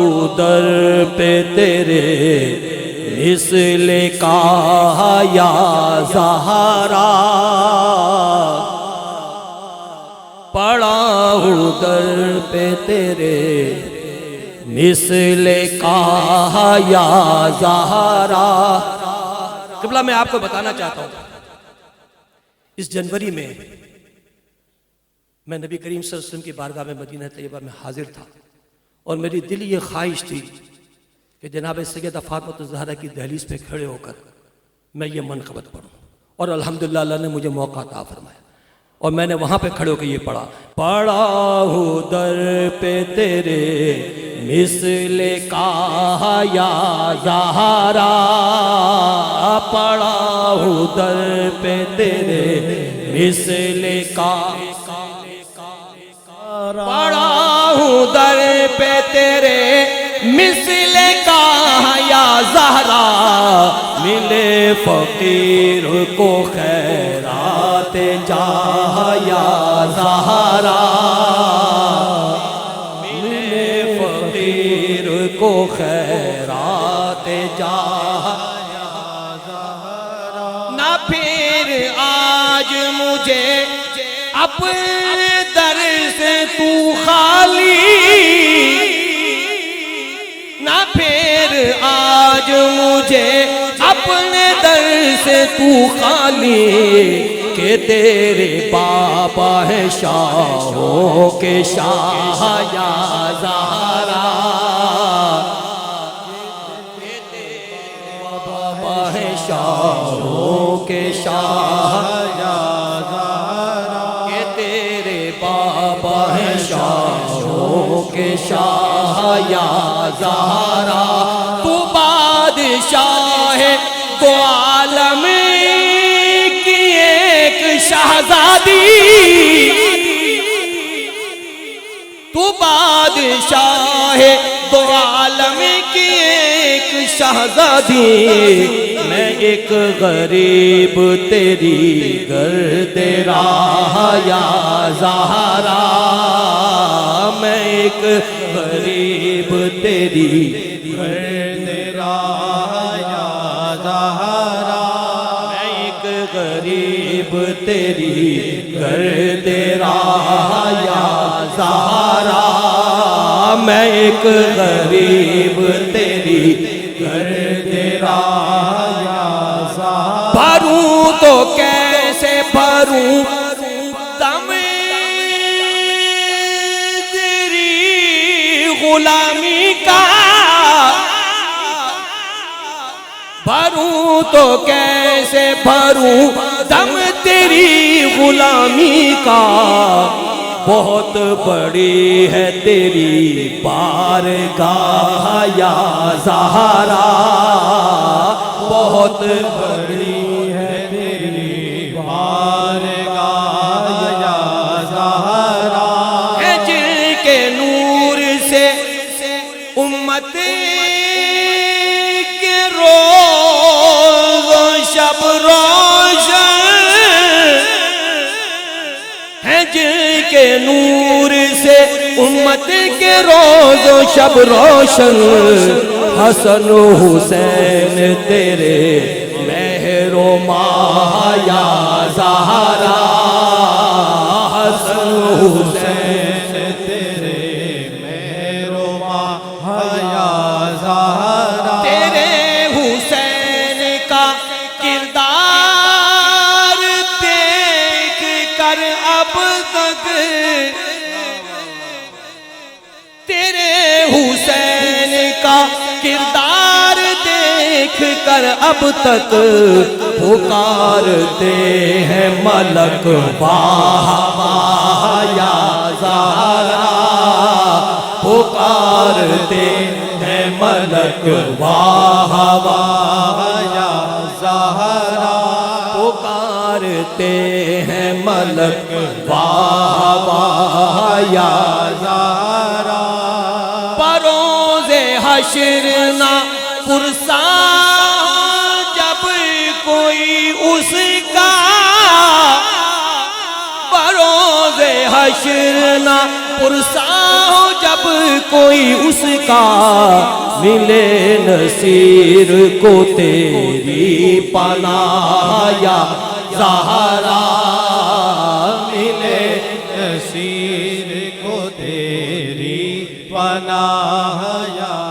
ہوں در پہ تیرے مثل کا یا زہرا، پڑا ہوں در پہ تیرے مثل کا یا زہرا۔ قبلہ میں آپ کو بتانا چاہتا ہوں، اس جنوری میں نبی کریم صلی اللہ علیہ وسلم کی بارگاہ میں مدینہ طیبہ میں حاضر تھا، اور میری دل یہ خواہش تھی کہ جناب سیدہ فاطمہ الزہرا کی دہلیز پہ کھڑے ہو کر میں یہ منقبت پڑھوں، اور الحمدللہ اللہ نے مجھے موقع عطا فرمایا، اور میں نے وہاں پہ کھڑے ہو کے یہ پڑھا، پڑھا ہوں در پہ تیرے مثل کا یا زہرا، پڑھا ہوں در پہ تیرے مثل کا، پڑھا ہوں در پہ تیرے مثل کا یا زہرا، ملے فقیر کو خیرات جاہ یا زہرا، ملے فقیر کو خیرات جاہ یا زہرا، نہ پھر آج مجھے اپنے در سے تو خالی، نہ پھر آج مجھے اپنے در سے تو خالی، کہ تیرے بابا ہے شاہوں کے شاہ یا زہرا، کہ تیرے بابا ہے شاہوں کے شاہ یا زہرا، کہ تیرے بابا ہے شاہوں کے شاہ یا زہرا، تو بادشاہ ہے تو عالم کی ایک شہزادی، تو بادشاہ ہے تو عالم کی ایک شہزادی، میں ایک غریب تیری گرد راہ یا زہرا، میں ایک غریب تیری گرد راہ یا زہرا، میں ایک غریب تیری گرد راہ یا زہرا، میں ایک غریب تیری گرد راہ یا زہرا، بھروں تو کیسے بھروں دم تیری غلامی کا، بھروں تو کیسے بھروں دم تیری غلامی کا، بہت بڑی ہے تیری بارگاہ یا زہرا، بہت بڑی ہے تیری بارگاہ یا زہرا، ہے جن کے نور سے امت کے روز و شب روشن، ہے جن کے نور سے امت کے روز و شب روشن، حسن و حسین تیرے مہر و ماہ یا زہرا، حسن و حسین تیرے مہر و ماہ یا زہرا، تیرے حسین کا کردار دیکھ کر اب تک، تیرے حسین کا کردار دیکھ کر اب تک، پکارتے ہیں ملک واہ واہ یا زہرا، پکارتے ہیں ملک واہ واہ یا زہرا، پکارتے ہیں ملک واہ واہ یا زہرا، بروز حشر نہ پرساں جب کوئی اس کا، بروز حشر نہ پرساں جب اب کوئی اس کا ملے نصیر کو تیری پناہ یا زہرا، ملے نصیر کو تیری پناہ یا